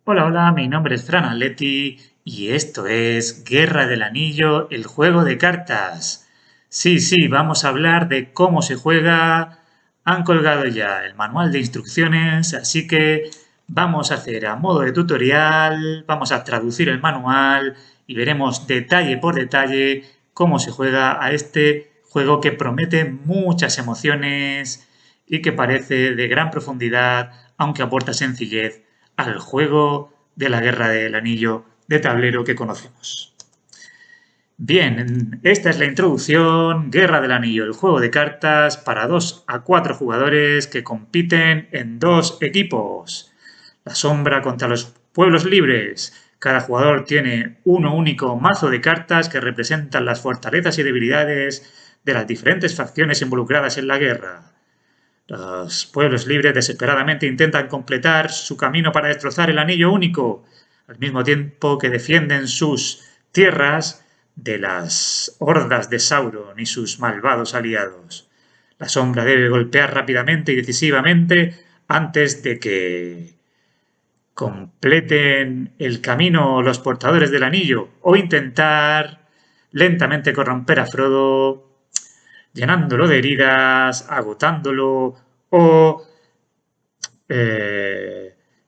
Hola, hola, mi nombre es Fran Atleti y esto es Guerra del Anillo, el juego de cartas. Sí, sí, vamos a hablar de cómo se juega. Han colgado ya el manual de instrucciones, así que vamos a hacer a modo de tutorial, vamos a traducir el manual y veremos detalle por detalle cómo se juega a este juego que promete muchas emociones y que parece de gran profundidad, aunque aporta sencillez al juego de la Guerra del Anillo de tablero que conocemos. Bien, esta es la introducción. Guerra del Anillo, el juego de cartas para 2 a 4 jugadores que compiten en dos equipos. La sombra contra los pueblos libres. Cada jugador tiene uno único mazo de cartas que representan las fortalezas y debilidades de las diferentes facciones involucradas en la guerra. Los pueblos libres desesperadamente intentan completar su camino para destrozar el anillo único, al mismo tiempo que defienden sus tierras de las hordas de Sauron y sus malvados aliados. La sombra debe golpear rápidamente y decisivamente antes de que completen el camino los portadores del anillo o intentar lentamente corromper a Frodo llenándolo de heridas, agotándolo o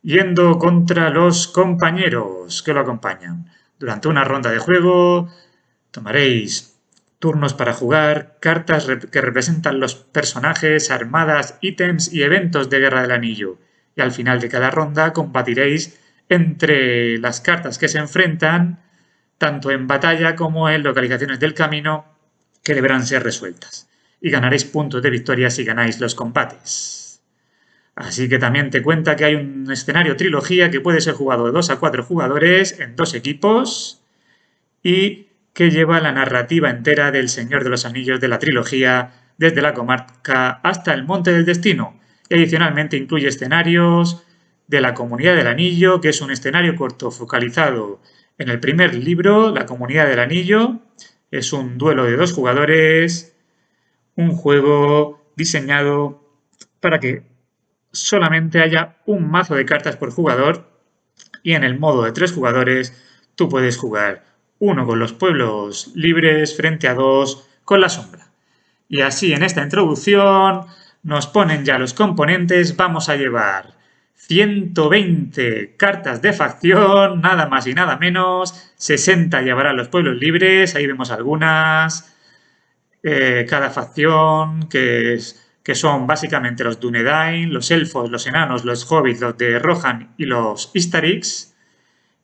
yendo contra los compañeros que lo acompañan. Durante una ronda de juego tomaréis turnos para jugar cartas que representan los personajes, armadas, ítems y eventos de Guerra del Anillo. Y al final de cada ronda combatiréis entre las cartas que se enfrentan, tanto en batalla como en localizaciones del camino que deberán ser resueltas. Y ganaréis puntos de victoria si ganáis los combates. Así que también te cuenta que hay un escenario trilogía que puede ser jugado de 2 a 4 jugadores en dos equipos y que lleva la narrativa entera del Señor de los Anillos de la trilogía desde la comarca hasta el Monte del Destino. Y adicionalmente incluye escenarios de la Comunidad del Anillo, que es un escenario corto focalizado en el primer libro, La Comunidad del Anillo. Es un duelo de dos jugadores, un juego diseñado para que solamente haya un mazo de cartas por jugador y en el modo de tres jugadores tú puedes jugar uno con los pueblos libres frente a dos con la sombra. Y así en esta introducción nos ponen ya los componentes, vamos a llevar 120 cartas de facción, nada más y nada menos, 60 llevarán los pueblos libres, ahí vemos algunas, cada facción que son básicamente los Dúnedain, los elfos, los enanos, los hobbits, los de Rohan y los Istariks,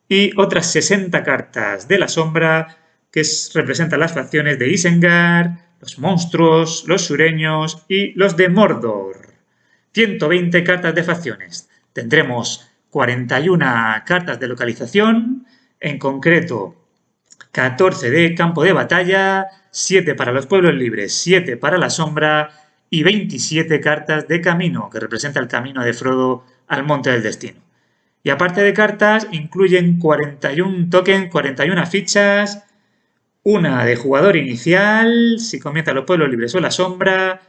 y otras 60 cartas de la sombra que representan las facciones de Isengard, los monstruos, los sureños y los de Mordor. 120 cartas de facciones. Tendremos 41 cartas de localización, en concreto 14 de campo de batalla, 7 para los pueblos libres, 7 para la sombra y 27 cartas de camino, que representa el camino de Frodo al Monte del Destino. Y aparte de cartas, incluyen 41 tokens, 41 fichas, una de jugador inicial, si comienza los pueblos libres o la sombra,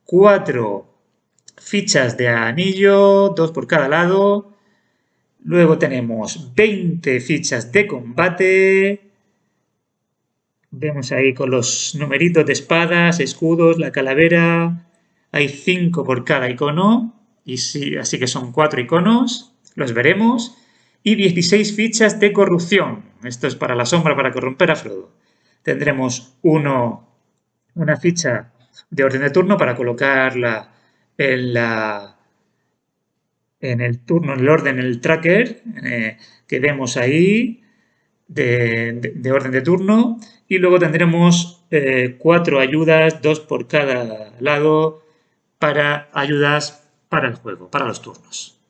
4 fichas de anillo, 2 por cada lado. Luego tenemos 20 fichas de combate. Vemos ahí con los numeritos de espadas, escudos, la calavera. Hay 5 por cada icono, y sí, así que son 4 iconos, los veremos. Y 16 fichas de corrupción. Esto es para la sombra, para corromper a Frodo. Tendremos una ficha de orden de turno para colocarla en, en el turno, en el orden, en el tracker que vemos ahí de orden de turno. Y luego tendremos 4 ayudas, 2 por cada lado, para ayudas para el juego, para los turnos.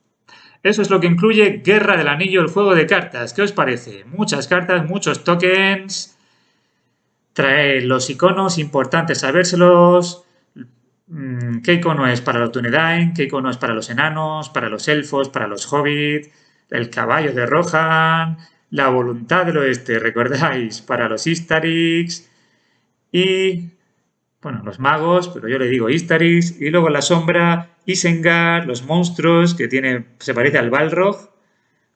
Eso es lo que incluye Guerra del Anillo, el juego de cartas. ¿Qué os parece? Muchas cartas, muchos tokens. Trae los iconos, importantes sabérselos. ¿Qué icono es para los Dúnedain? ¿Qué icono es para los enanos? ¿Para los elfos? ¿Para los hobbits? El caballo de Rohan. La voluntad del oeste, ¿recordáis? Para los Istariks. Y bueno, los magos, pero yo le digo Istariks, y luego la sombra, Isengard, los monstruos, que tiene, se parece al Balrog,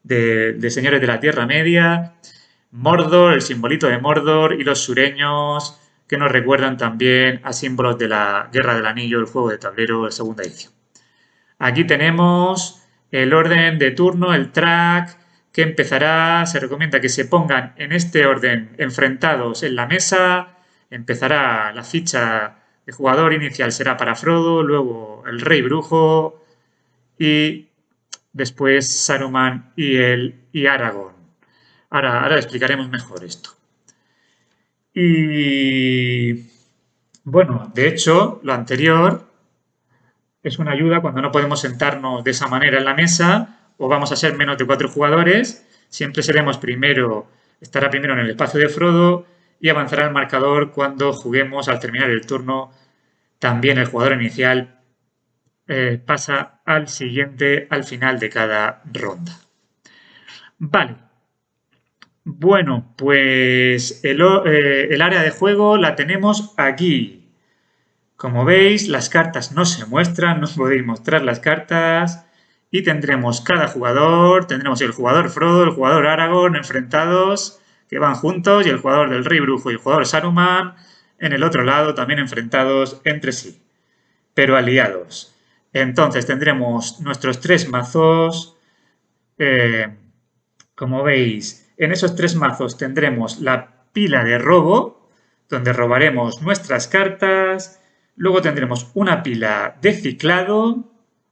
de señores de la Tierra Media, Mordor, el simbolito de Mordor y los sureños que nos recuerdan también a símbolos de la Guerra del Anillo, el juego de tablero de segunda edición. Aquí tenemos el orden de turno, el track, que empezará, se recomienda que se pongan en este orden enfrentados en la mesa, empezará la ficha de jugador inicial será para Frodo, luego el Rey Brujo y después Saruman y Aragorn. Ahora explicaremos mejor esto. Y bueno, de hecho, lo anterior es una ayuda cuando no podemos sentarnos de esa manera en la mesa o vamos a ser menos de 4 jugadores. Siempre estará primero en el espacio de Frodo y avanzará el marcador cuando juguemos al terminar el turno. También el jugador inicial pasa al siguiente al final de cada ronda. Vale. Bueno, pues el área de juego la tenemos aquí. Como veis, las cartas no se muestran, no podéis mostrar las cartas. Y tendremos cada jugador, tendremos el jugador Frodo, el jugador Aragorn enfrentados, que van juntos, y el jugador del Rey Brujo y el jugador Saruman en el otro lado, también enfrentados entre sí, pero aliados. Entonces tendremos nuestros 3 mazos. Como veis, en esos 3 mazos tendremos la pila de robo, donde robaremos nuestras cartas. Luego tendremos una pila de ciclado.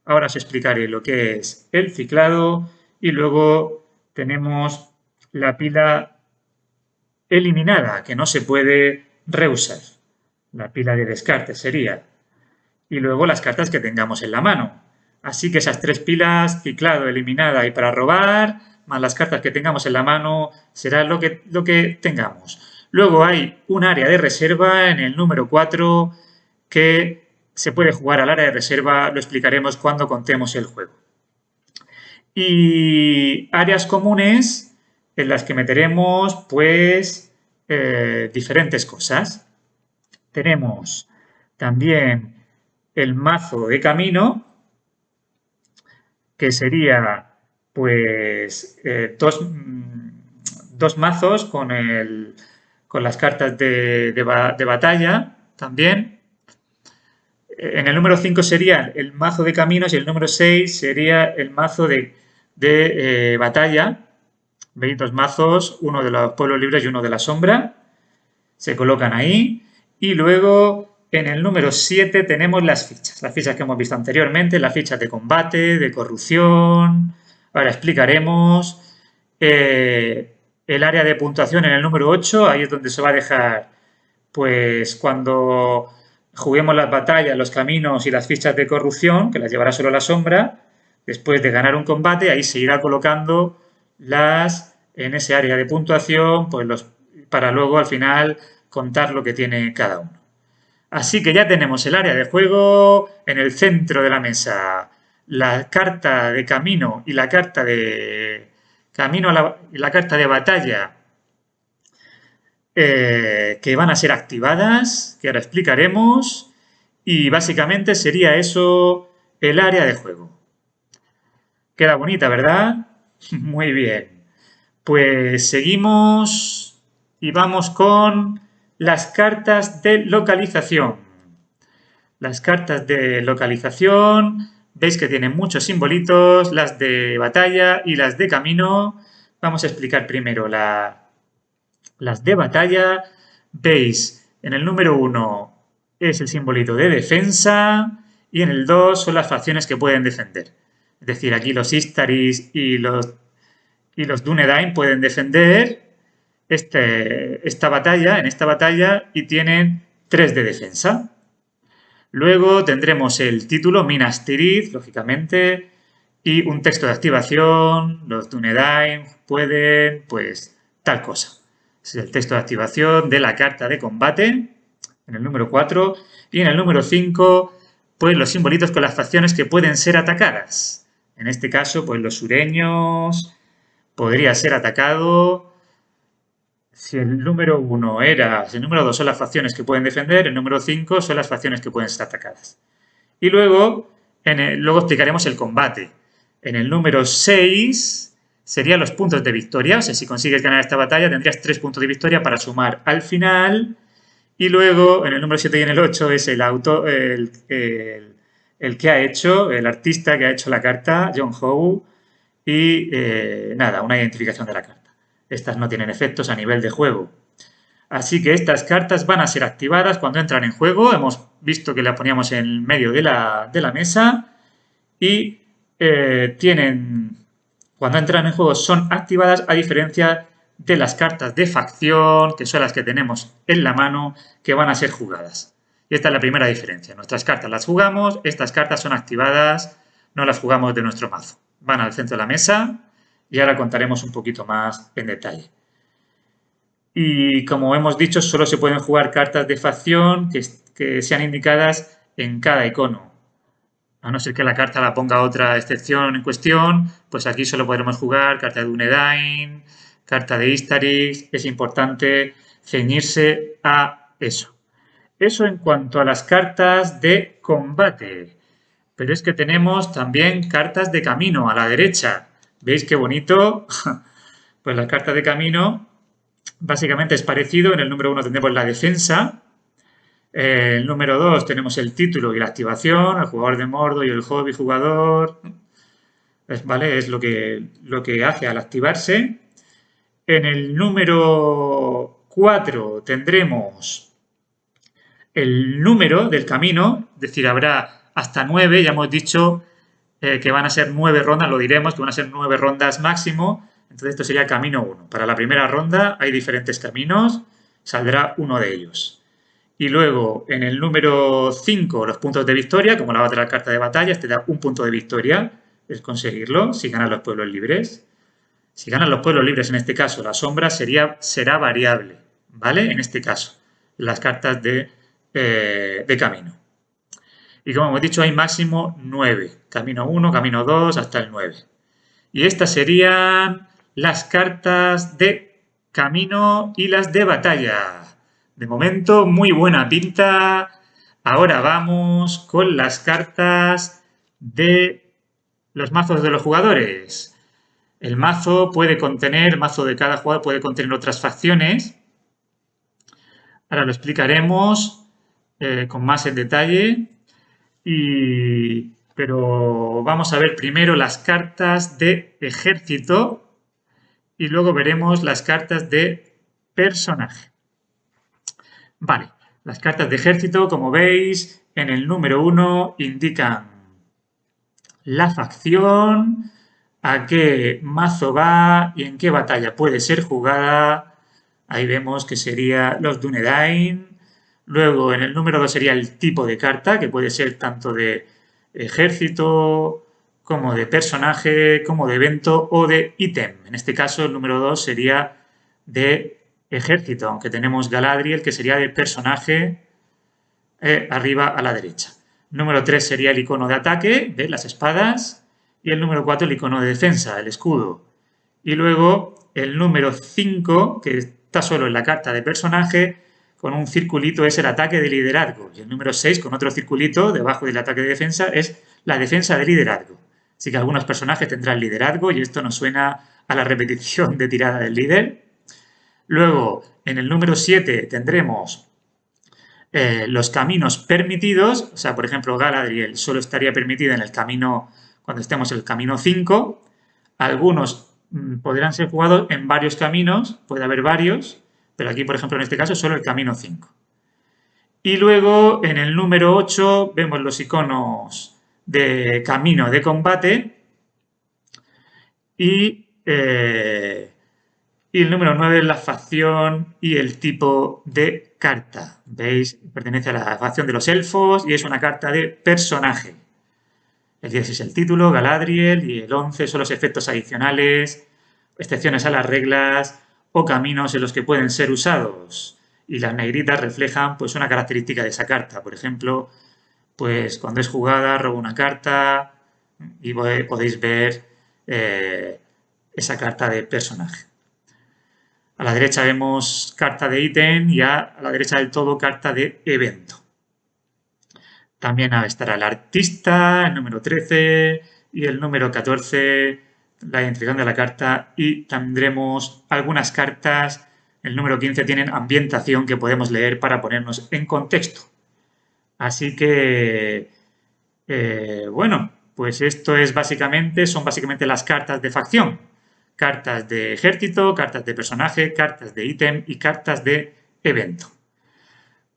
Ahora os explicaré lo que es el ciclado. Y luego tenemos la pila eliminada, que no se puede reusar. La pila de descarte sería. Y luego las cartas que tengamos en la mano. Así que esas 3 pilas, ciclado, eliminada y para robar, más las cartas que tengamos en la mano, será lo que tengamos. Luego hay un área de reserva en el número 4 que se puede jugar al área de reserva, lo explicaremos cuando contemos el juego. Y áreas comunes en las que meteremos pues diferentes cosas. Tenemos también el mazo de camino, que sería pues dos mazos con las cartas de batalla también. En el número 5 sería el mazo de caminos y el número 6 sería el mazo de batalla. Veis, 2 mazos, uno de los pueblos libres y uno de la sombra. Se colocan ahí. Y luego en el número 7 tenemos las fichas que hemos visto anteriormente, las fichas de combate, de corrupción. Ahora explicaremos el área de puntuación en el número 8, ahí es donde se va a dejar, pues cuando juguemos las batallas, los caminos y las fichas de corrupción, que las llevará solo la sombra, después de ganar un combate, ahí se irá colocando en ese área de puntuación, pues para luego al final contar lo que tiene cada uno. Así que ya tenemos el área de juego en el centro de la mesa, la carta de camino y la carta de la carta de batalla que van a ser activadas, que ahora explicaremos, y básicamente sería eso el área de juego. Queda bonita, ¿verdad? Muy bien. Pues seguimos y vamos con las cartas de localización. Las cartas de localización, veis que tienen muchos simbolitos, las de batalla y las de camino. Vamos a explicar primero las de batalla. Veis, en el número 1 es el simbolito de defensa y en el 2 son las facciones que pueden defender. Es decir, aquí los Istaris y los Dúnedain pueden defender en esta batalla y tienen 3 de defensa. Luego tendremos el título Minas Tirith, lógicamente, y un texto de activación. Los Dúnedain pueden, pues, tal cosa. Es el texto de activación de la carta de combate en el número 4 y en el número 5, pues los simbolitos con las facciones que pueden ser atacadas. En este caso, pues los sureños podría ser atacado. Si el número 2 son las facciones que pueden defender, el número 5 son las facciones que pueden ser atacadas. Y luego explicaremos el combate. En el número 6 serían los puntos de victoria. O sea, si consigues ganar esta batalla, tendrías 3 puntos de victoria para sumar al final. Y luego, en el número 7 y en el 8 es el que ha hecho, el artista que ha hecho la carta, John Howe, y nada, una identificación de la carta. Estas no tienen efectos a nivel de juego. Así que estas cartas van a ser activadas cuando entran en juego. Hemos visto que las poníamos en medio de la mesa y cuando entran en juego son activadas a diferencia de las cartas de facción, que son las que tenemos en la mano, que van a ser jugadas. Y esta es la primera diferencia. Nuestras cartas las jugamos, estas cartas son activadas, no las jugamos de nuestro mazo. Van al centro de la mesa y ahora contaremos un poquito más en detalle. Y como hemos dicho, solo se pueden jugar cartas de facción que sean indicadas en cada icono. A no ser que la carta la ponga otra excepción en cuestión, pues aquí solo podremos jugar carta de Dunedain, carta de Istarix. Es importante ceñirse a eso. Eso en cuanto a las cartas de combate. Pero es que tenemos también cartas de camino a la derecha. ¿Veis qué bonito? Pues las cartas de camino básicamente es parecido. En el número 1 tendremos la defensa. El número 2 tenemos el título y la activación, el jugador de Mordor y el hobby jugador. ¿Vale? Es lo que hace al activarse. En el número 4 tendremos el número del camino, es decir, habrá hasta 9, ya hemos dicho que van a ser 9 rondas, lo diremos, que van a ser 9 rondas máximo. Entonces esto sería camino 1. Para la primera ronda hay diferentes caminos, saldrá uno de ellos. Y luego en el número 5 los puntos de victoria, como la otra carta de batalla, te da un punto de victoria, es conseguirlo si ganan los pueblos libres. Si ganan los pueblos libres, en este caso, la sombra será variable, ¿vale? En este caso, las cartas de camino. Y como hemos dicho, hay máximo 9. Camino 1, camino 2, hasta el 9. Y estas serían las cartas de camino y las de batalla. De momento, muy buena pinta. Ahora vamos con las cartas de los mazos de los jugadores. El mazo de cada jugador puede contener otras facciones. Ahora lo explicaremos con más en detalle. Pero vamos a ver primero las cartas de ejército y luego veremos las cartas de personaje. Vale, las cartas de ejército, como veis, en el número 1 indican la facción, a qué mazo va y en qué batalla puede ser jugada. Ahí vemos que sería los Dunedain. Luego, en el número 2 sería el tipo de carta, que puede ser tanto de ejército, como de personaje, como de evento o de ítem. En este caso, el número 2 sería de ejército, aunque tenemos Galadriel, que sería de personaje arriba a la derecha. Número 3 sería el icono de ataque, de las espadas, y el número 4 el icono de defensa, el escudo. Y luego el número 5, que está solo en la carta de personaje, con un circulito es el ataque de liderazgo. Y el número 6, con otro circulito debajo del ataque de defensa, es la defensa de liderazgo. Así que algunos personajes tendrán liderazgo y esto nos suena a la repetición de tirada del líder. Luego, en el número 7 tendremos los caminos permitidos. O sea, por ejemplo, Galadriel solo estaría permitida en el camino, cuando estemos en el camino 5. Algunos podrán ser jugados en varios caminos, puede haber varios, pero aquí, por ejemplo, en este caso, solo el camino 5. Y luego, en el número 8, vemos los iconos de camino de combate y el número 9 es la facción y el tipo de carta. ¿Veis? Pertenece a la facción de los elfos y es una carta de personaje. El 10 es el título, Galadriel, y el 11 son los efectos adicionales, excepciones a las reglas o caminos en los que pueden ser usados. Y las negritas reflejan pues una característica de esa carta. Por ejemplo, pues cuando es jugada, robo una carta y podéis ver esa carta de personaje. A la derecha vemos carta de ítem y a la derecha del todo carta de evento. También estará el artista, el número 13 y el número 14 la identificación de la carta y tendremos algunas cartas, el número 15 tienen ambientación que podemos leer para ponernos en contexto. Así que, bueno, pues esto es son básicamente las cartas de facción. Cartas de ejército, cartas de personaje, cartas de ítem y cartas de evento.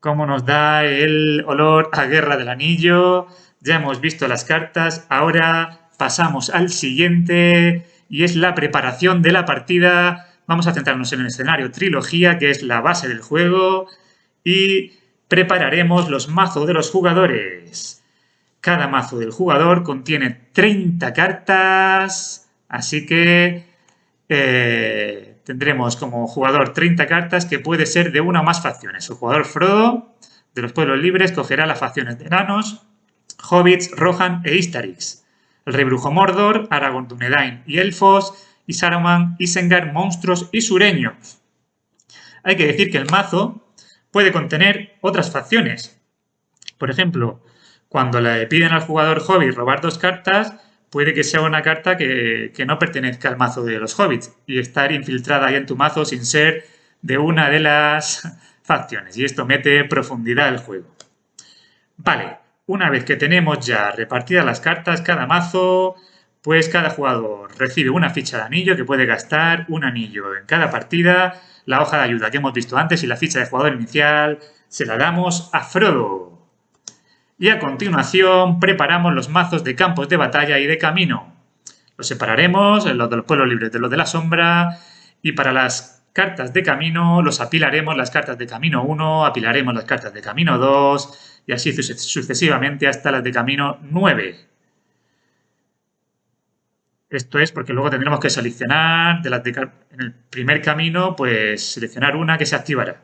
Cómo nos da el olor a Guerra del Anillo. Ya hemos visto las cartas, ahora pasamos al siguiente y es la preparación de la partida. Vamos a centrarnos en el escenario trilogía, que es la base del juego, y prepararemos los mazos de los jugadores. Cada mazo del jugador contiene 30 cartas, así que tendremos como jugador 30 cartas que puede ser de una o más facciones. El jugador Frodo, de los pueblos libres, cogerá las facciones de enanos, hobbits, Rohan e Istarix. El rey brujo Mordor, Aragorn, Dúnedain y elfos, y Saruman, Isengard, monstruos y sureños. Hay que decir que el mazo puede contener otras facciones. Por ejemplo, cuando le piden al jugador hobbit robar 2 cartas, puede que sea una carta que no pertenezca al mazo de los hobbits y estar infiltrada ahí en tu mazo sin ser de una de las facciones. Y esto mete profundidad al juego. Vale, una vez que tenemos ya repartidas las cartas, cada mazo, pues cada jugador recibe una ficha de anillo que puede gastar un anillo en cada partida, la hoja de ayuda que hemos visto antes y la ficha de jugador inicial se la damos a Frodo. Y a continuación preparamos los mazos de campos de batalla y de camino. Los separaremos, los de los pueblos libres de los de la sombra, y para las cartas de camino los apilaremos las cartas de camino 1, apilaremos las cartas de camino 2 y así sucesivamente hasta las de camino 9. Esto es porque luego tendremos que seleccionar en el primer camino, pues seleccionar una que se activará.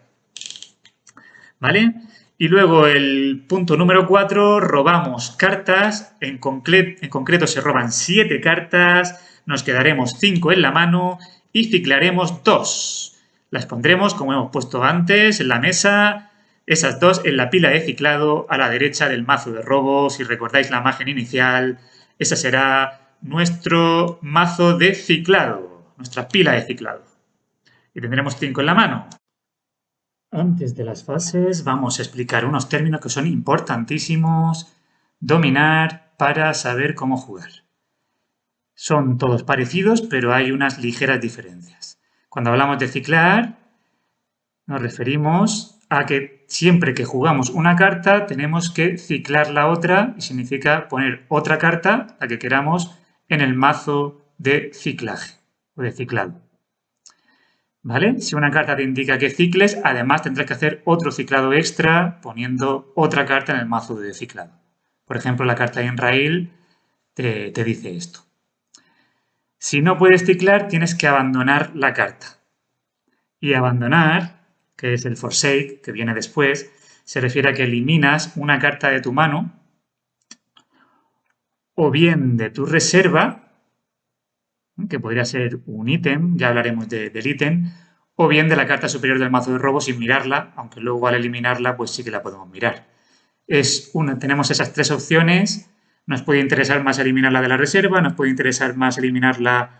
¿Vale? Y luego el punto número 4, robamos cartas, en concreto se roban 7 cartas, nos quedaremos 5 en la mano y ciclaremos 2. Las pondremos, como hemos puesto antes, en la mesa, esas 2 en la pila de ciclado a la derecha del mazo de robo. Si recordáis la imagen inicial, esa será nuestro mazo de ciclado, nuestra pila de ciclado. Y tendremos 5 en la mano. Antes de las fases vamos a explicar unos términos que son importantísimos dominar para saber cómo jugar. Son todos parecidos, pero hay unas ligeras diferencias. Cuando hablamos de ciclar, nos referimos a que siempre que jugamos una carta tenemos que ciclar la otra y significa poner otra carta, la que queramos, en el mazo de ciclaje o de ciclado. ¿Vale? Si una carta te indica que cicles, además tendrás que hacer otro ciclado extra poniendo otra carta en el mazo de ciclado. Por ejemplo, la carta de Enrail te dice esto. Si no puedes ciclar, tienes que abandonar la carta. Y abandonar, que es el forsake, que viene después, se refiere a que eliminas una carta de tu mano o bien de tu reserva, que podría ser un ítem, ya hablaremos del ítem, o bien de la carta superior del mazo de robo sin mirarla, aunque luego al eliminarla pues sí que la podemos mirar. Tenemos esas 3 opciones, nos puede interesar más eliminarla de la reserva, nos puede interesar más eliminarla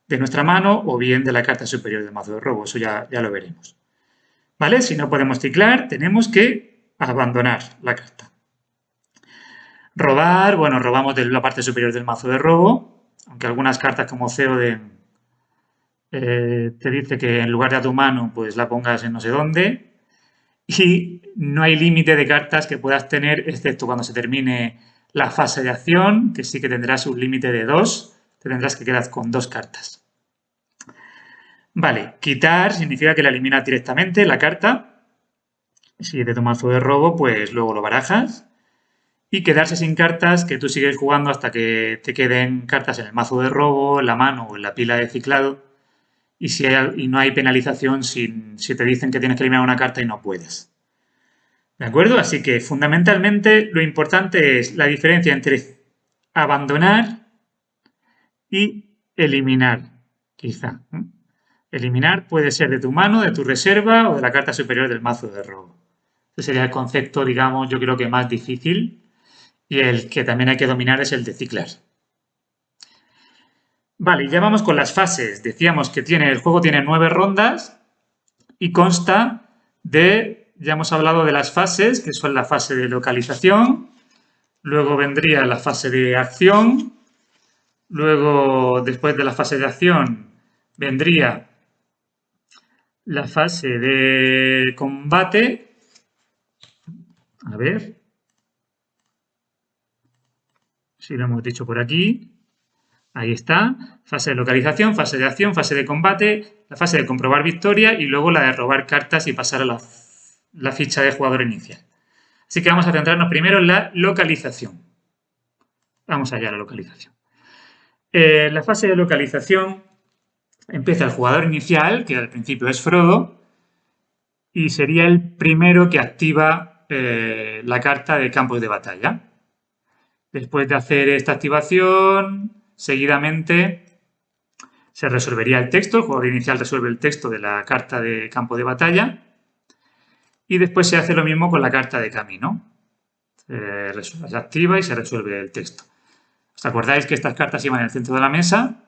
de nuestra mano o bien de la carta superior del mazo de robo, eso ya lo veremos. ¿Vale? Si no podemos ciclar, tenemos que abandonar la carta. Robar, bueno, robamos de la parte superior del mazo de robo, aunque algunas cartas como Theoden te dice que en lugar de a tu mano pues la pongas en no sé dónde y no hay límite de cartas que puedas tener excepto cuando se termine la fase de acción, que sí que tendrás un límite de 2, te tendrás que quedar con 2 cartas. Vale, quitar significa que la eliminas directamente la carta. Si es de tu mazo de robo, pues luego lo barajas. Y quedarse sin cartas que tú sigues jugando hasta que te queden cartas en el mazo de robo, en la mano o en la pila de ciclado. Y no hay penalización si te dicen que tienes que eliminar una carta y no puedes. ¿De acuerdo? Así que fundamentalmente lo importante es la diferencia entre abandonar y eliminar, quizá. Eliminar puede ser de tu mano, de tu reserva o de la carta superior del mazo de robo. Ese sería el concepto, digamos, yo creo que más difícil y el que también hay que dominar es el de ciclar. Vale, ya vamos con las fases. Decíamos que el juego tiene 9 rondas y consta de, ya hemos hablado de las fases, que son la fase de localización, luego vendría la fase de acción, luego después de la fase de acción vendría la fase de combate. A ver si lo hemos dicho por aquí. Ahí está. Fase de localización, fase de acción, fase de combate, la fase de comprobar victoria y luego la de robar cartas y pasar a la ficha de jugador inicial. Así que vamos a centrarnos primero en la localización. Vamos allá a la localización. La fase de localización empieza el jugador inicial, que al principio es Frodo, y sería el primero que activa la carta de campos de batalla. Después de hacer esta activación, seguidamente se resolvería el texto, el jugador inicial resuelve el texto de la carta de campo de batalla y después se hace lo mismo con la carta de camino. Se activa y se resuelve el texto. ¿Os acordáis que estas cartas iban en el centro de la mesa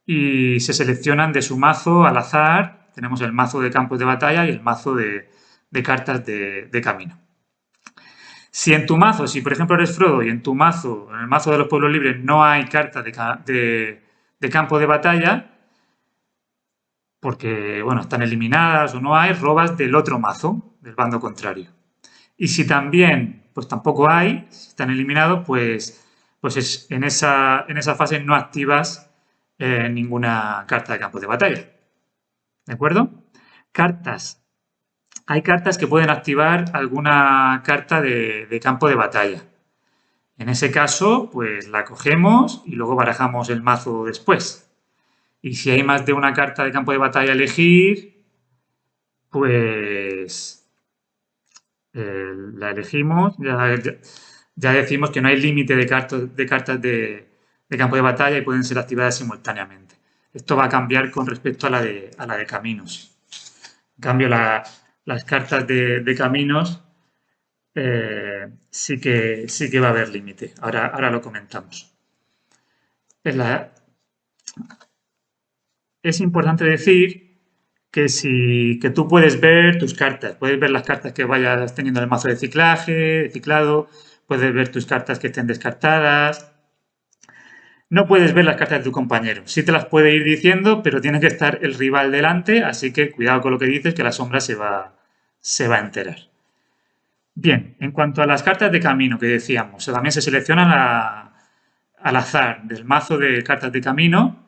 y se seleccionan de su mazo al azar? Tenemos el mazo de campos de batalla y el mazo de cartas de camino. Si en tu mazo, si por ejemplo eres Frodo y en tu mazo, en el mazo de los pueblos libres, no hay cartas de campo de batalla, porque bueno, están eliminadas o no hay, robas del otro mazo, del bando contrario. Y si también, pues tampoco hay, si están eliminados, pues en esa fase no activas ninguna carta de campo de batalla. ¿De acuerdo? Cartas. Hay cartas que pueden activar alguna carta de campo de batalla. En ese caso, pues la cogemos y luego barajamos el mazo después. Y si hay más de una carta de campo de batalla a elegir, pues la elegimos. Ya decimos que no hay límite de cartas de campo de batalla y pueden ser activadas simultáneamente. Esto va a cambiar con respecto a la de caminos. En cambio, las cartas de caminos sí que va a haber límite. Ahora lo comentamos. Es importante decir que tú puedes ver tus cartas, puedes ver las cartas que vayas teniendo en el mazo de ciclado, puedes ver tus cartas que estén descartadas. No puedes ver las cartas de tu compañero. Sí te las puede ir diciendo, pero tiene que estar el rival delante, así que cuidado con lo que dices, que la sombra se va a enterar. Bien, en cuanto a las cartas de camino que decíamos, también se seleccionan al azar del mazo de cartas de camino,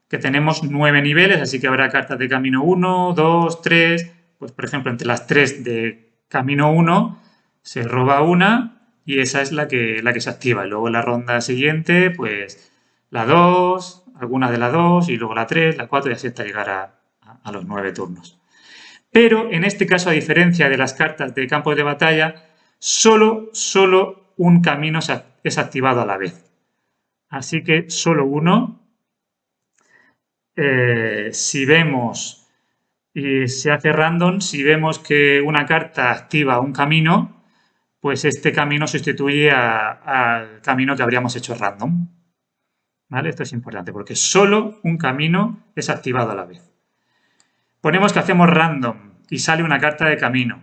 que tenemos 9 niveles, así que habrá cartas de camino 1, 2, 3, pues por ejemplo entre las 3 de camino 1 se roba una y esa es la que se activa. Luego en la ronda siguiente, pues la 2, alguna de la 2 y luego la 3, la 4 y así hasta llegar a los 9 turnos. Pero en este caso, a diferencia de las cartas de campos de batalla, solo un camino es activado a la vez. Así que solo uno. Si vemos y se hace random, si vemos que una carta activa un camino, pues este camino sustituye al camino que habríamos hecho random. ¿Vale? Esto es importante porque solo un camino es activado a la vez. Ponemos que hacemos random y sale una carta de camino.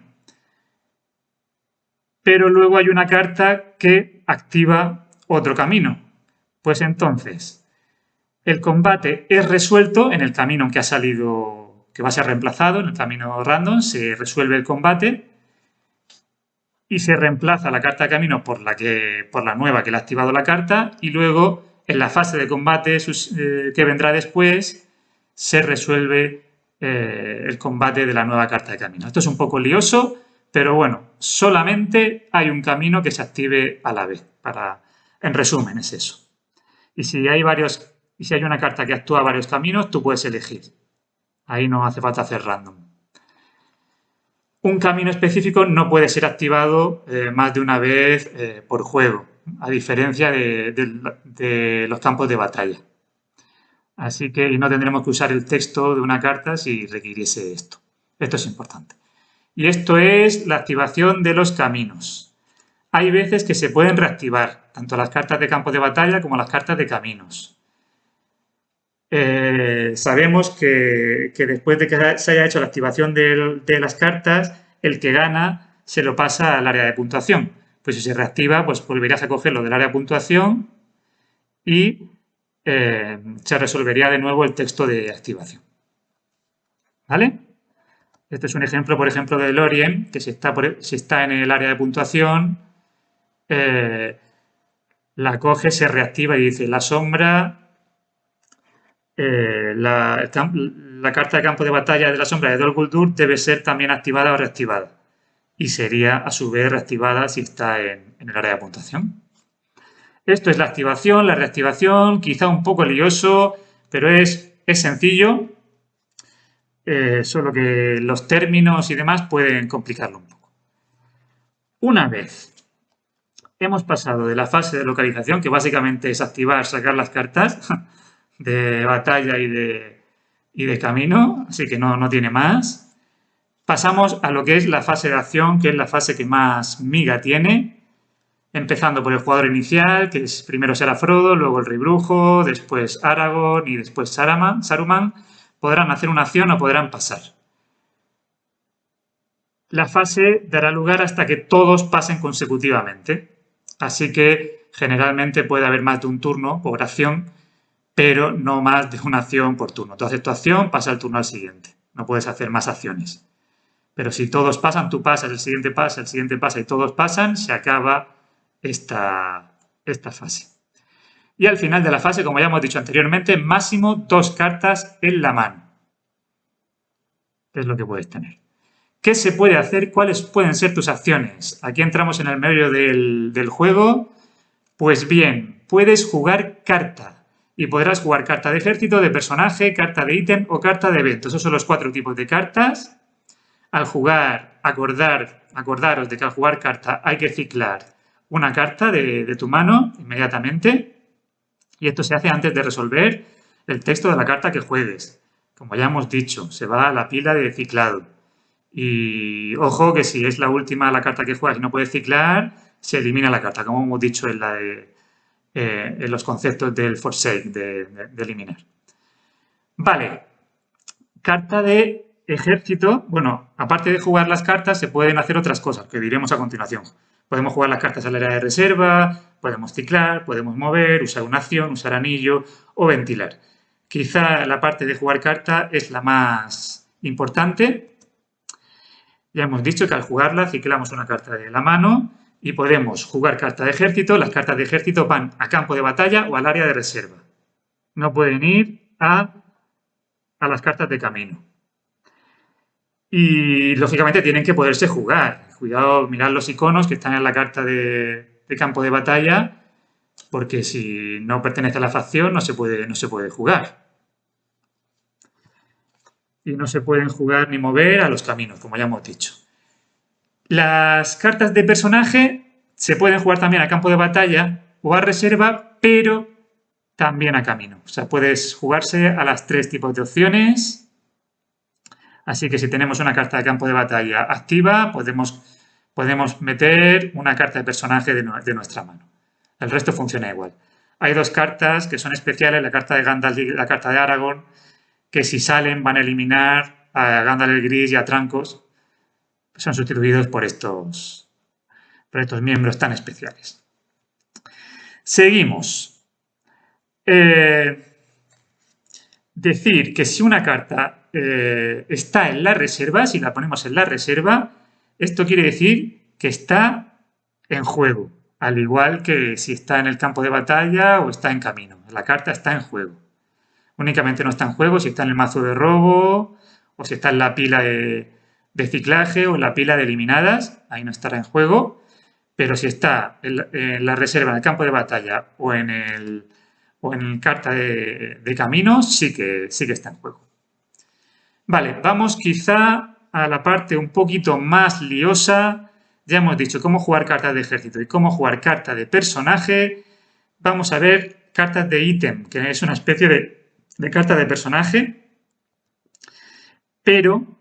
Pero luego hay una carta que activa otro camino. Pues entonces, el combate es resuelto en el camino que ha salido, que va a ser reemplazado, en el camino random, se resuelve el combate y se reemplaza la carta de camino por la nueva que le ha activado la carta y luego en la fase de combate que vendrá después se resuelve el combate de la nueva carta de camino. Esto es un poco lioso, pero bueno, solamente hay un camino que se active a la vez. En resumen, es eso. Y si hay una carta que actúa varios caminos, tú puedes elegir. Ahí no hace falta hacer random. Un camino específico no puede ser activado más de una vez por juego, a diferencia de los campos de batalla. Así que no tendremos que usar el texto de una carta si requiriese esto. Esto es importante. Y esto es la activación de los caminos. Hay veces que se pueden reactivar, tanto las cartas de campo de batalla como las cartas de caminos. sabemos que después de que se haya hecho la activación de las cartas, el que gana se lo pasa al área de puntuación. Pues si se reactiva, pues volverías a cogerlo del área de puntuación y se resolvería de nuevo el texto de activación. ¿Vale? Este es un ejemplo, por ejemplo, de Lorien, que si está en el área de puntuación, la coge, se reactiva y dice la sombra, la carta de campo de batalla de la sombra de Dol Guldur debe ser también activada o reactivada. Y sería a su vez reactivada si está en el área de puntuación. Esto es la activación, la reactivación, quizá un poco lioso, pero es sencillo, solo que los términos y demás pueden complicarlo un poco. Una vez hemos pasado de la fase de localización, que básicamente es activar, sacar las cartas de batalla y de camino, así que no tiene más, pasamos a lo que es la fase de acción, que es la fase que más miga tiene, empezando por el jugador inicial, que es primero será Frodo, luego el Rey Brujo, después Aragorn y después Saruman, podrán hacer una acción o podrán pasar. La fase dará lugar hasta que todos pasen consecutivamente, así que generalmente puede haber más de un turno por acción, pero no más de una acción por turno. Tú haces tu acción, pasa el turno al siguiente, no puedes hacer más acciones. Pero si todos pasan, tú pasas, el siguiente pasa y todos pasan, se acaba esta fase. Y al final de la fase, como ya hemos dicho anteriormente, máximo 2 cartas en la mano. Es lo que puedes tener. ¿Qué se puede hacer? ¿Cuáles pueden ser tus acciones? Aquí entramos en el medio del juego. Pues bien, puedes jugar carta. Y podrás jugar carta de ejército, de personaje, carta de ítem o carta de evento. Esos son los 4 tipos de cartas. Al jugar, acordaros de que al jugar carta hay que ciclar una carta de tu mano inmediatamente. Y esto se hace antes de resolver el texto de la carta que juegues. Como ya hemos dicho, se va a la pila de ciclado. Y ojo que si es la última la carta que juegas y no puedes ciclar, se elimina la carta, como hemos dicho en los conceptos del forsake, de eliminar. Vale, carta de ejército. Bueno, aparte de jugar las cartas, se pueden hacer otras cosas que diremos a continuación. Podemos jugar las cartas al área de reserva, podemos ciclar, podemos mover, usar una acción, usar anillo o ventilar. Quizá la parte de jugar carta es la más importante. Ya hemos dicho que al jugarla ciclamos una carta de la mano y podemos jugar carta de ejército. Las cartas de ejército van a campo de batalla o al área de reserva. No pueden ir a las cartas de camino. Y lógicamente tienen que poderse jugar. Cuidado, mirad los iconos que están en la carta de campo de batalla, porque si no pertenece a la facción no se puede jugar. Y no se pueden jugar ni mover a los caminos, como ya hemos dicho. Las cartas de personaje se pueden jugar también a campo de batalla o a reserva, pero también a camino. O sea, puedes jugarse a las 3 tipos de opciones. Así que si tenemos una carta de campo de batalla activa, podemos meter una carta de personaje de nuestra mano. El resto funciona igual. Hay 2 cartas que son especiales, la carta de Gandalf y la carta de Aragorn, que si salen van a eliminar a Gandalf el Gris y a Trancos. Son sustituidos por estos miembros tan especiales. Seguimos. Decir que si una carta está en la reserva, si la ponemos en la reserva, esto quiere decir que está en juego, al igual que si está en el campo de batalla o está en camino. La carta está en juego. Únicamente no está en juego si está en el mazo de robo o si está en la pila de ciclaje o en la pila de eliminadas, ahí no estará en juego, pero si está en la reserva, en el campo de batalla o en carta de camino, sí que está en juego. Vale, vamos quizá a la parte un poquito más liosa. Ya hemos dicho cómo jugar cartas de ejército y cómo jugar cartas de personaje. Vamos a ver cartas de ítem, que es una especie de carta de personaje, pero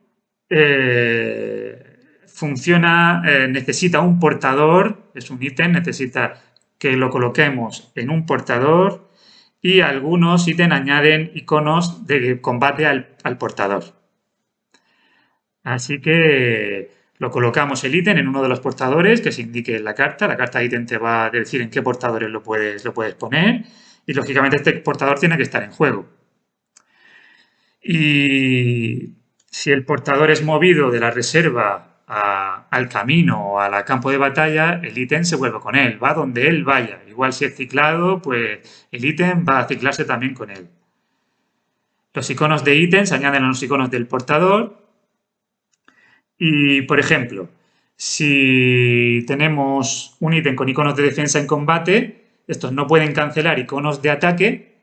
necesita un portador, es un ítem, necesita que lo coloquemos en un portador y algunos ítems añaden iconos de combate al portador. Así que lo colocamos el ítem en uno de los portadores que se indique en la carta. La carta ítem te va a decir en qué portadores lo puedes poner y lógicamente este portador tiene que estar en juego. Y si el portador es movido de la reserva al camino o al campo de batalla, el ítem se vuelve con él, va donde él vaya. Igual si es ciclado, pues el ítem va a ciclarse también con él. Los iconos de ítem se añaden a los iconos del portador. Y, por ejemplo, si tenemos un ítem con iconos de defensa en combate, estos no pueden cancelar iconos de ataque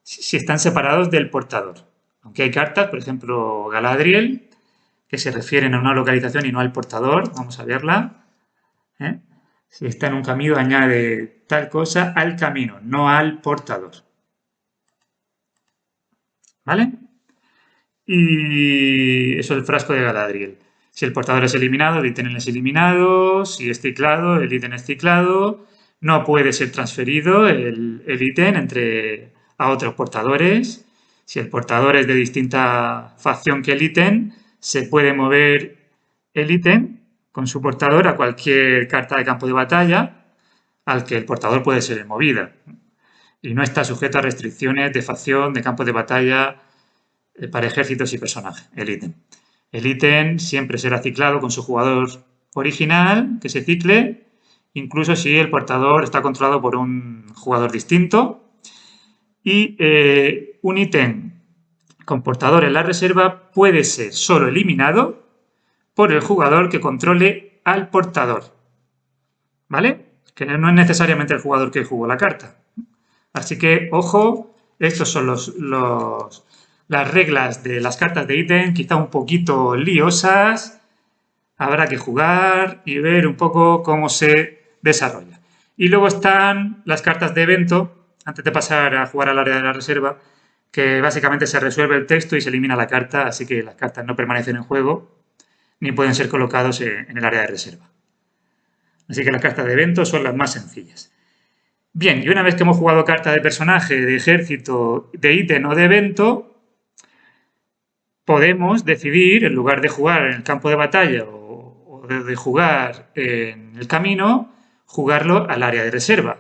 si están separados del portador. Aunque hay cartas, por ejemplo, Galadriel, que se refieren a una localización y no al portador. Vamos a verla. ¿Eh? Si está en un camino, añade tal cosa al camino, no al portador. ¿Vale? Y eso es el frasco de Galadriel. Si el portador es eliminado, el ítem es eliminado. Si es ciclado, el ítem es ciclado. No puede ser transferido el ítem a otros portadores. Si el portador es de distinta facción que el ítem, se puede mover el ítem con su portador a cualquier carta de campo de batalla al que el portador puede ser movida. Y no está sujeto a restricciones de facción, de campo de batalla, para ejércitos y personajes, el ítem. El ítem siempre será ciclado con su jugador original, que se cicle, incluso si el portador está controlado por un jugador distinto. Y un ítem con portador en la reserva puede ser solo eliminado por el jugador que controle al portador. ¿Vale? Que no es necesariamente el jugador que jugó la carta. Así que, ojo, estos son las reglas de las cartas de ítem, quizá un poquito liosas. Habrá que jugar y ver un poco cómo se desarrolla. Y luego están las cartas de evento, antes de pasar a jugar al área de la reserva, que básicamente se resuelve el texto y se elimina la carta, así que las cartas no permanecen en juego ni pueden ser colocados en el área de reserva. Así que las cartas de evento son las más sencillas. Bien, y una vez que hemos jugado cartas de personaje, de ejército, de ítem o de evento, podemos decidir, en lugar de jugar en el campo de batalla o de jugar en el camino, jugarlo al área de reserva.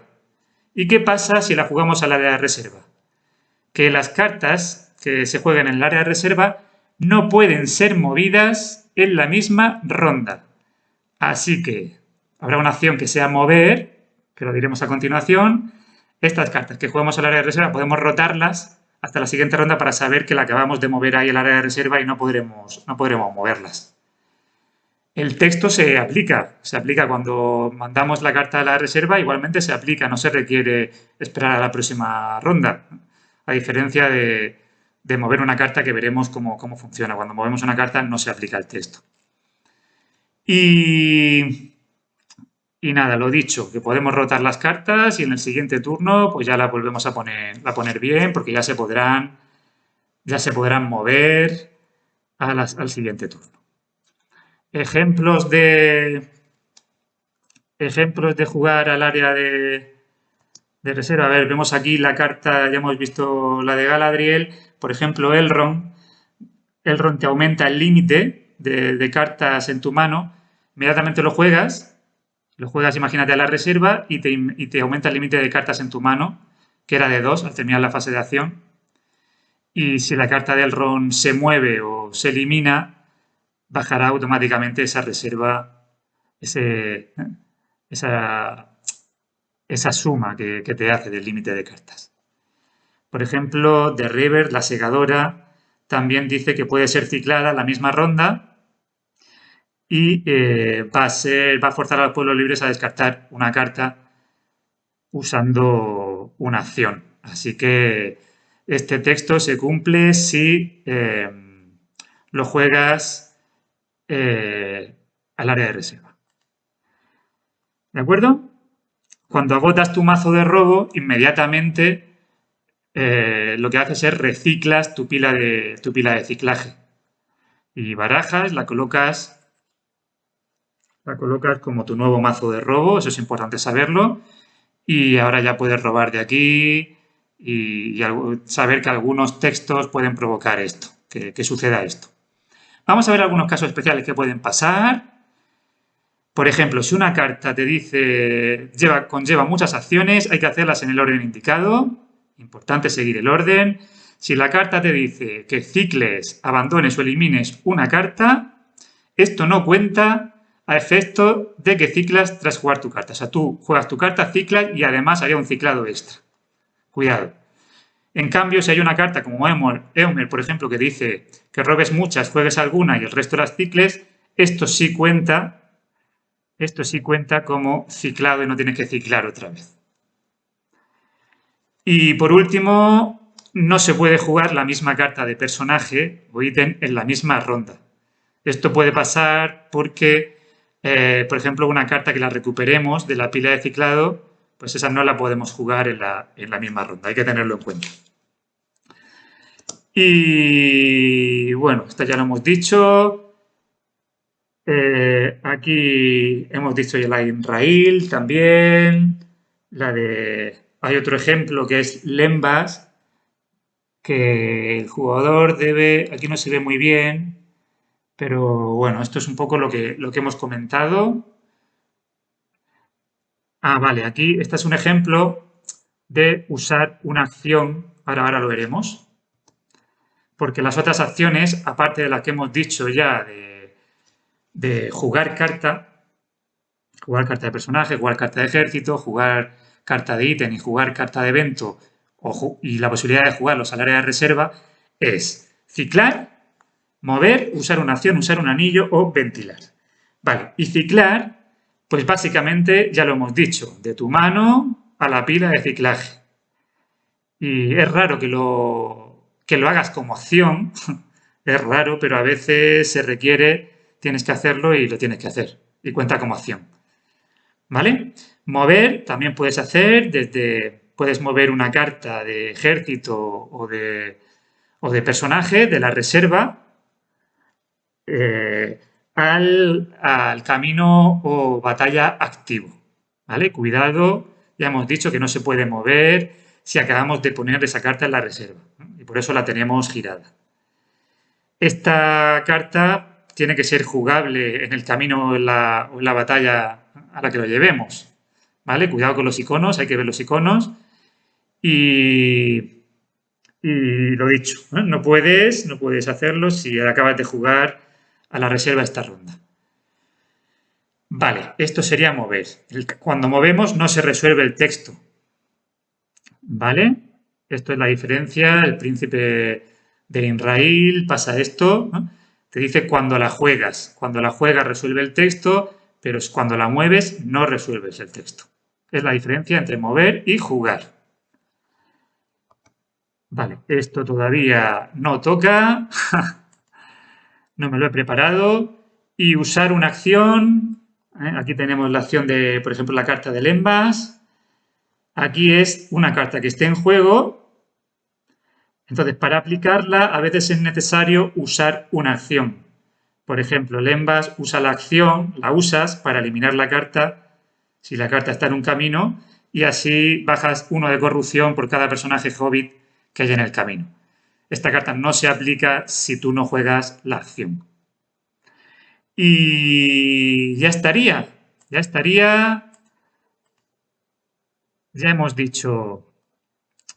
¿Y qué pasa si la jugamos al área de reserva? Que las cartas que se juegan en el área de reserva no pueden ser movidas en la misma ronda. Así que habrá una acción que sea mover, que lo diremos a continuación. Estas cartas que jugamos al área de reserva podemos rotarlas hasta la siguiente ronda para saber que la acabamos de mover ahí al área de reserva y no podremos moverlas. El texto se aplica cuando mandamos la carta a la reserva, igualmente se aplica, no se requiere esperar a la próxima ronda, a diferencia de mover una carta que veremos cómo funciona. Cuando movemos una carta no se aplica el texto. Y nada, lo dicho, que podemos rotar las cartas y en el siguiente turno pues ya la volvemos a poner bien porque ya se podrán mover al siguiente turno. Ejemplos de jugar al área de reserva. A ver, vemos aquí la carta, ya hemos visto la de Galadriel, por ejemplo, Elrond. Elrond te aumenta el límite de cartas en tu mano, inmediatamente lo juegas, imagínate, a la reserva y te aumenta el límite de cartas en tu mano, que era de 2 al terminar la fase de acción. Y si la carta de Elrond se mueve o se elimina, bajará automáticamente esa reserva, esa suma que te hace del límite de cartas. Por ejemplo, The River, la segadora, también dice que puede ser ciclada la misma ronda y va a forzar a los pueblos libres a descartar una carta usando una acción. Así que este texto se cumple si lo juegas al área de reserva. ¿De acuerdo? Cuando agotas tu mazo de robo, inmediatamente lo que haces es reciclas tu pila de ciclaje. Y barajas, la colocas como tu nuevo mazo de robo, eso es importante saberlo. Y ahora ya puedes robar de aquí y saber que algunos textos pueden provocar esto, que suceda esto. Vamos a ver algunos casos especiales que pueden pasar. Por ejemplo, si una carta te dice conlleva muchas acciones, hay que hacerlas en el orden indicado. Importante seguir el orden. Si la carta te dice que cicles, abandones o elimines una carta, esto no cuenta a efecto de que ciclas tras jugar tu carta. O sea, tú juegas tu carta, ciclas y además haría un ciclado extra. Cuidado. En cambio, si hay una carta como Eomer, por ejemplo, que dice que robes muchas, juegues alguna y el resto las cicles, esto sí cuenta como ciclado y no tienes que ciclar otra vez. Y por último, no se puede jugar la misma carta de personaje o ítem en la misma ronda. Esto puede pasar porque, por ejemplo, una carta que la recuperemos de la pila de ciclado, pues esa no la podemos jugar en la misma ronda. Hay que tenerlo en cuenta. Y bueno, esta ya lo hemos dicho. Aquí hemos dicho ya la Inrail también. Hay otro ejemplo que es Lembas, que el jugador debe. Aquí no se ve muy bien, pero bueno, esto es un poco lo que hemos comentado. Vale, aquí este es un ejemplo de usar una acción. Ahora lo veremos. Porque las otras acciones, aparte de las que hemos dicho ya de jugar carta de personaje, jugar carta de ejército, jugar carta de ítem y jugar carta de evento y la posibilidad de jugarlos al área de reserva, es ciclar, mover, usar una acción, usar un anillo o ventilar. Vale, y ciclar, pues básicamente ya lo hemos dicho, de tu mano a la pila de ciclaje. Y es raro que lo hagas como acción, es raro, pero a veces se requiere, tienes que hacerlo y lo tienes que hacer. Y cuenta como acción. ¿Vale? Mover también puedes hacer puedes mover una carta de ejército o de personaje de la reserva al camino o batalla activo. ¿Vale? Cuidado, ya hemos dicho que no se puede mover si acabamos de poner esa carta en la reserva. Y por eso la tenemos girada. Esta carta tiene que ser jugable en el camino o en la batalla a la que lo llevemos. ¿Vale? Cuidado con los iconos, hay que ver los iconos. Y lo dicho, ¿eh? No puedes hacerlo si acabas de jugar a la reserva esta ronda. Vale, esto sería mover. Cuando movemos no se resuelve el texto. ¿Vale? Esto es la diferencia. El príncipe de Inrail pasa esto, ¿no? Te dice cuando la juegas. Cuando la juegas resuelve el texto, pero cuando la mueves no resuelves el texto. Es la diferencia entre mover y jugar. Vale, esto todavía no toca. No me lo he preparado. Y usar una acción. Aquí tenemos la acción de, por ejemplo, la carta de Lembas. Aquí es una carta que esté en juego. Entonces, para aplicarla, a veces es necesario usar una acción. Por ejemplo, Lembas usa la acción, la usas para eliminar la carta si la carta está en un camino y así bajas 1 de corrupción por cada personaje hobbit que haya en el camino. Esta carta no se aplica si tú no juegas la acción. Y ya estaría. Ya hemos dicho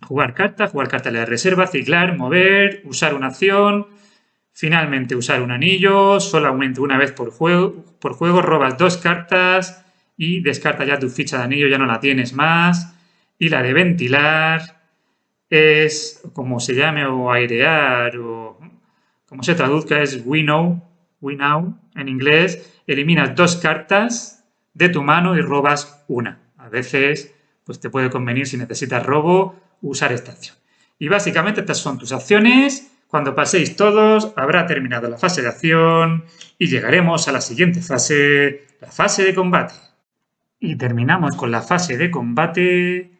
jugar carta de la reserva, ciclar, mover, usar una acción, finalmente usar un anillo, solamente una vez por juego, robas 2 cartas y descarta ya tu ficha de anillo, ya no la tienes más. Y la de ventilar es, como se llame, o airear, o como se traduzca, es winnow en inglés. Eliminas 2 cartas de tu mano y robas una. A veces pues te puede convenir, si necesitas robo, usar esta acción. Y básicamente estas son tus acciones. Cuando paséis todos, habrá terminado la fase de acción y llegaremos a la siguiente fase, la fase de combate. Y terminamos con la fase de combate.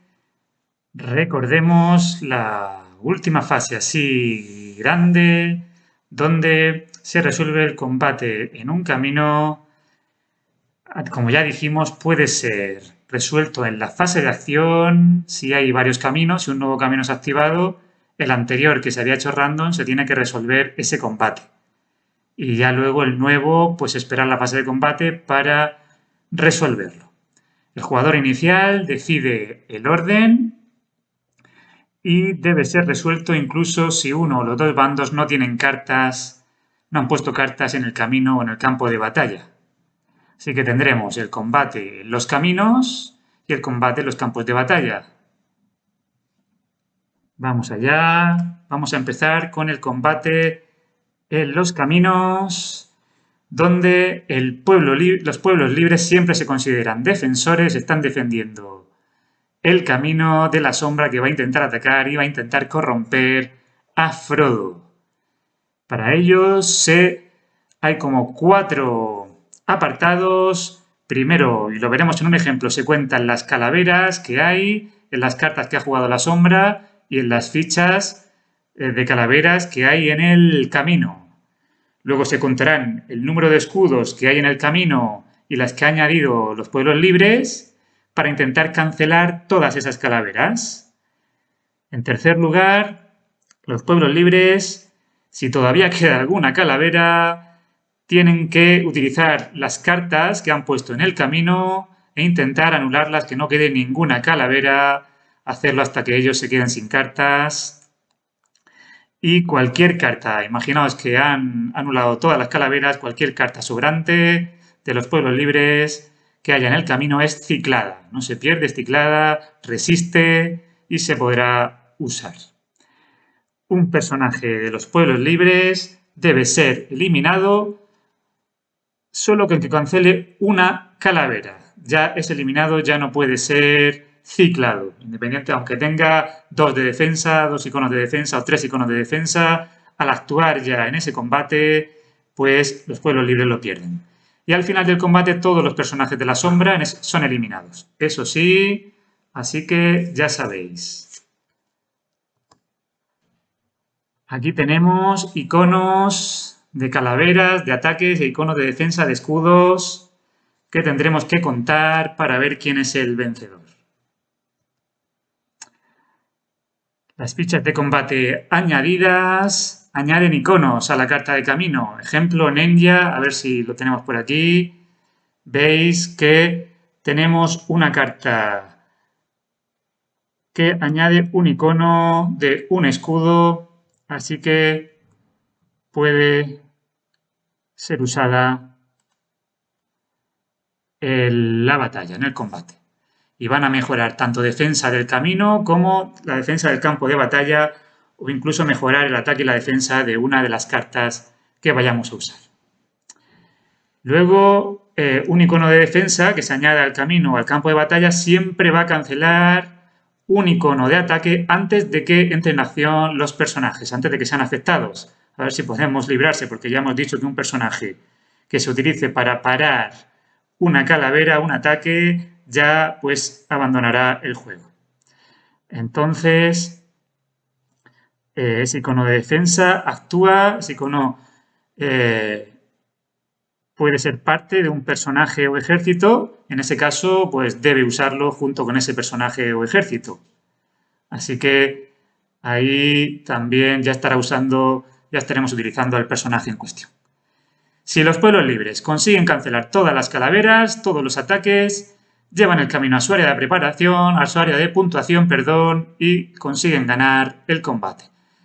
Recordemos la última fase así grande, donde se resuelve el combate en un camino. como ya dijimos, puede ser resuelto en la fase de acción si hay varios caminos, si un nuevo camino es activado, el anterior que se había hecho random se tiene que resolver ese combate. Y ya luego el nuevo, pues esperar la fase de combate para resolverlo. El jugador inicial decide el orden y debe ser resuelto incluso si uno o los dos bandos no tienen cartas, no han puesto cartas en el camino o en el campo de batalla. Así que tendremos el combate en los caminos y el combate en los campos de batalla. Vamos allá. Vamos a empezar con el combate en los caminos, donde los pueblos libres siempre se consideran defensores, están defendiendo el camino de la sombra que va a intentar atacar y va a intentar corromper a Frodo. Para ellos hay como 4 apartados. Primero, y lo veremos en un ejemplo, se cuentan las calaveras que hay en las cartas que ha jugado la sombra y en las fichas de calaveras que hay en el camino. Luego se contarán el número de escudos que hay en el camino y las que ha añadido los pueblos libres para intentar cancelar todas esas calaveras. En tercer lugar, los pueblos libres, si todavía queda alguna calavera, tienen que utilizar las cartas que han puesto en el camino e intentar anularlas, que no quede ninguna calavera, hacerlo hasta que ellos se queden sin cartas. Y cualquier carta, imaginaos que han anulado todas las calaveras, cualquier carta sobrante de los pueblos libres que haya en el camino es ciclada. No se pierde, es ciclada, resiste y se podrá usar. Un personaje de los pueblos libres debe ser eliminado solo que cancele una calavera. Ya es eliminado, ya no puede ser ciclado, independiente, aunque tenga 2 de defensa, 2 iconos de defensa o 3 iconos de defensa, al actuar ya en ese combate, pues los pueblos libres lo pierden. Y al final del combate todos los personajes de la sombra son eliminados. Eso sí, así que ya sabéis. Aquí tenemos iconos de calaveras, de ataques e iconos de defensa, de escudos que tendremos que contar para ver quién es el vencedor. Las fichas de combate añadidas añaden iconos a la carta de camino. Ejemplo, Ninja, a ver si lo tenemos por aquí. Veis que tenemos una carta que añade un icono de un escudo, así que puede ser usada en la batalla, en el combate. Y van a mejorar tanto defensa del camino como la defensa del campo de batalla o incluso mejorar el ataque y la defensa de una de las cartas que vayamos a usar. Luego, un icono de defensa que se añade al camino o al campo de batalla siempre va a cancelar un icono de ataque antes de que entren en acción los personajes, antes de que sean afectados. A ver si podemos librarse, porque ya hemos dicho que un personaje que se utilice para parar una calavera, un ataque, ya pues abandonará el juego. Entonces, ese icono de defensa actúa, ese icono puede ser parte de un personaje o ejército, en ese caso pues debe usarlo junto con ese personaje o ejército. Así que ahí también ya estaremos utilizando al personaje en cuestión. Si los pueblos libres consiguen cancelar todas las calaveras, todos los ataques, llevan el camino a su área de preparación, a su área de puntuación, y consiguen ganar el combate.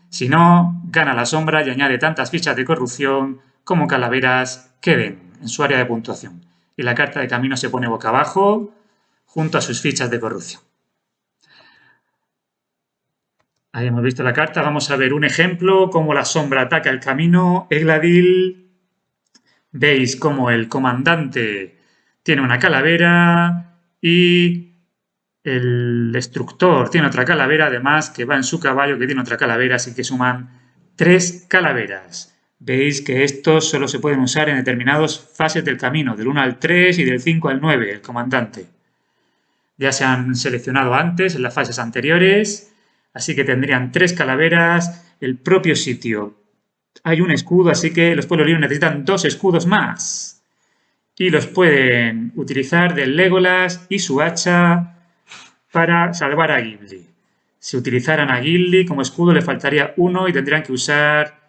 Si no, gana la sombra y añade tantas fichas de corrupción como calaveras queden en su área de puntuación. Y la carta de camino se pone boca abajo junto a sus fichas de corrupción. Ahí hemos visto la carta. Vamos a ver un ejemplo, cómo la sombra ataca el camino. Egladil. Veis cómo el comandante tiene una calavera y el destructor tiene otra calavera, además que va en su caballo que tiene otra calavera, así que suman 3 calaveras. Veis que estos solo se pueden usar en determinadas fases del camino, del 1 al 3 y del 5 al 9, el comandante. Ya se han seleccionado antes, en las fases anteriores, así que tendrían 3 calaveras, el propio sitio. Hay un escudo, así que los pueblos libres necesitan 2 escudos más. y los pueden utilizar del Legolas y su hacha para salvar a Gimli. Si utilizaran a Gimli como escudo le faltaría uno y tendrían que usar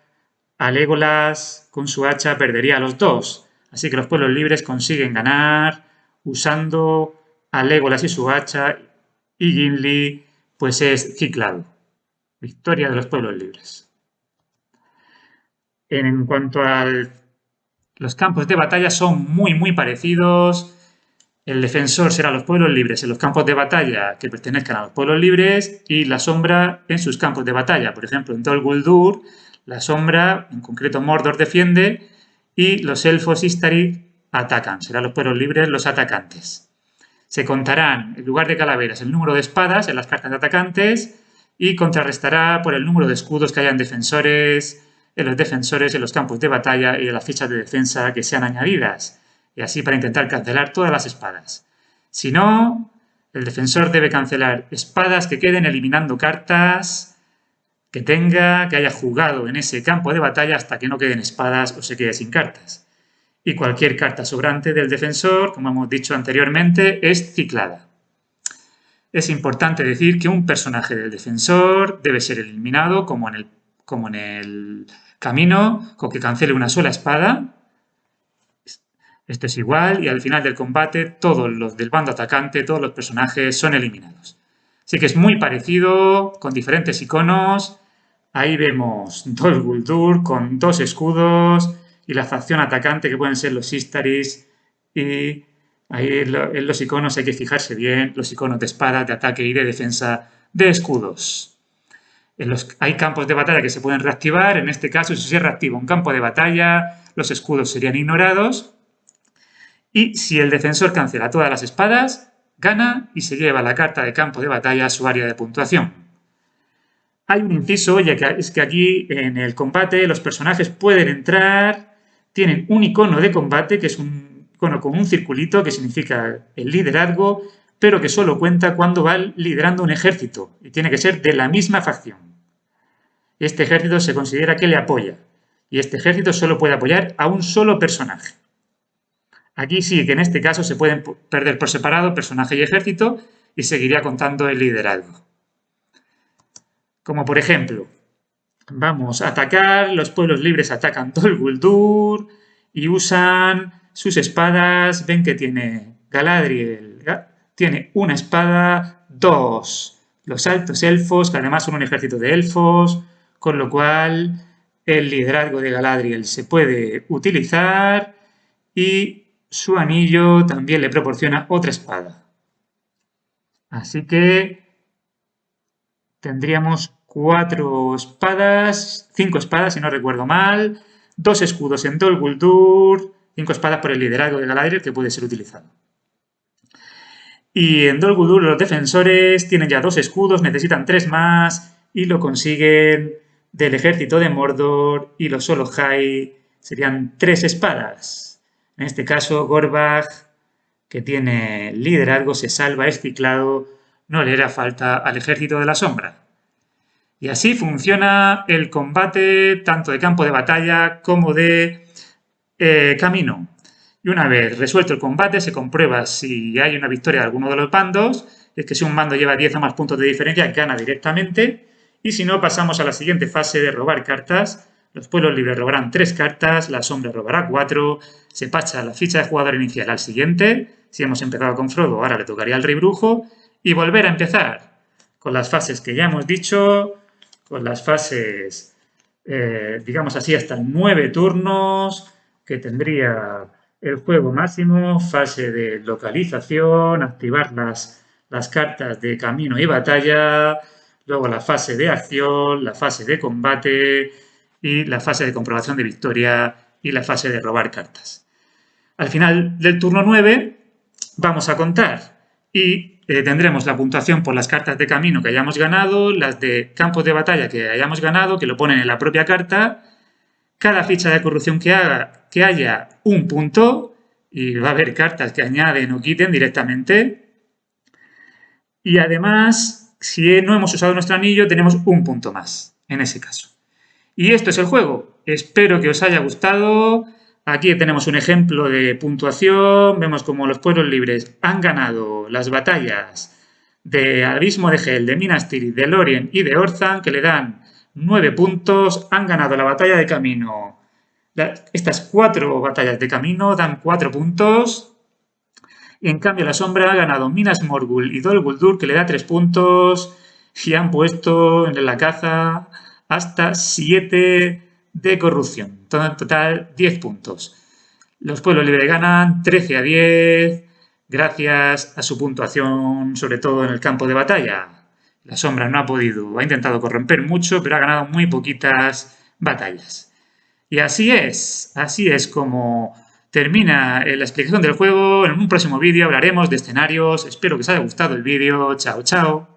a Legolas con su hacha, perdería a los dos. Así que los pueblos libres consiguen ganar usando a Legolas y su hacha, y Gimli pues es ciclado. Victoria de los pueblos libres. En cuanto a los campos de batalla, son muy parecidos. El defensor será los pueblos libres en los campos de batalla que pertenezcan a los pueblos libres y la sombra en sus campos de batalla. Por ejemplo, en Dol Guldur, la sombra, en concreto Mordor, defiende y los elfos Istari atacan. Serán los pueblos libres los atacantes. Se contarán, en lugar de calaveras, el número de espadas en las cartas de atacantes y contrarrestará por el número de escudos que hayan defensores en los campos de batalla y en las fichas de defensa que sean añadidas, y así para intentar cancelar todas las espadas. Si no, el defensor debe cancelar espadas que queden eliminando cartas que haya jugado en ese campo de batalla hasta que no queden espadas o se quede sin cartas. Y cualquier carta sobrante del defensor, como hemos dicho anteriormente, es ciclada. Es importante decir que un personaje del defensor debe ser eliminado como en el camino, con que cancele una sola espada. Esto es igual y al final del combate todos los del bando atacante, todos los personajes son eliminados. Así que es muy parecido, con diferentes iconos. Ahí vemos Dol Guldur con dos escudos y la facción atacante que pueden ser los Istaris, y ahí en los iconos hay que fijarse bien, los iconos de espada, de ataque y de defensa de escudos. Hay campos de batalla que se pueden reactivar. En este caso, si se reactiva un campo de batalla, los escudos serían ignorados. Y si el defensor cancela todas las espadas, gana y se lleva la carta de campo de batalla a su área de puntuación. Hay un inciso, ya que es que aquí en el combate los personajes pueden entrar, tienen un icono de combate, que es un icono con un circulito que significa el liderazgo, pero que solo cuenta cuando va liderando un ejército y tiene que ser de la misma facción. Este ejército se considera que le apoya y este ejército solo puede apoyar a un solo personaje. Aquí sí que en este caso se pueden perder por separado personaje y ejército y seguiría contando el liderazgo. Como por ejemplo, vamos a atacar, los pueblos libres atacan Dol Guldur y usan sus espadas. Ven que tiene Galadriel, tiene una espada, dos. Los altos elfos, que además son un ejército de elfos, con lo cual el liderazgo de Galadriel se puede utilizar y su anillo también le proporciona otra espada. Así que tendríamos 5 espadas si no recuerdo mal, 2 escudos en Dol Guldur, 5 espadas por el liderazgo de Galadriel que puede ser utilizado. Y en Dol Guldur los defensores tienen ya 2 escudos, necesitan 3 más y lo consiguen del ejército de Mordor, y los Olohai serían 3 espadas. En este caso Gorbag, que tiene liderazgo, se salva, es ciclado, no le hará falta al ejército de la sombra. Y así funciona el combate tanto de campo de batalla como de camino. Y una vez resuelto el combate se comprueba si hay una victoria de alguno de los bandos. Es que si un bando lleva 10 o más puntos de diferencia gana directamente, y si no pasamos a la siguiente fase de robar cartas. Los pueblos libres robarán 3 cartas, la sombra robará 4, se pacha la ficha de jugador inicial al siguiente. Si hemos empezado con Frodo, ahora le tocaría al Rey Brujo y volver a empezar con las fases que ya hemos dicho, con las fases, digamos así, hasta 9 turnos que tendría el juego máximo, fase de localización, activar las cartas de camino y batalla, luego la fase de acción, la fase de combate y la fase de comprobación de victoria y la fase de robar cartas. Al final del turno 9 vamos a contar y tendremos la puntuación por las cartas de camino que hayamos ganado, las de campos de batalla que hayamos ganado, que lo ponen en la propia carta. Cada ficha de corrupción que haya un punto, y va a haber cartas que añaden o quiten directamente. Y además, si no hemos usado nuestro anillo, tenemos un punto más en ese caso. Y esto es el juego. Espero que os haya gustado. Aquí tenemos un ejemplo de puntuación. Vemos como los pueblos libres han ganado las batallas de Abismo de Hel, de Minas Tirith, de Lorien y de Orthanc, que le dan 9 puntos. Han ganado la batalla de camino. Estas 4 batallas de camino dan 4 puntos. Y en cambio la sombra ha ganado Minas Morgul y Dol Guldur, que le da 3 puntos. Y han puesto en la caza hasta 7 de corrupción. Todo en total 10 puntos. Los pueblos libres ganan 13-10 gracias a su puntuación, sobre todo en el campo de batalla. La sombra no ha podido, ha intentado corromper mucho, pero ha ganado muy poquitas batallas. Y así es como termina la explicación del juego. En un próximo vídeo hablaremos de escenarios. Espero que os haya gustado el vídeo. Chao, chao.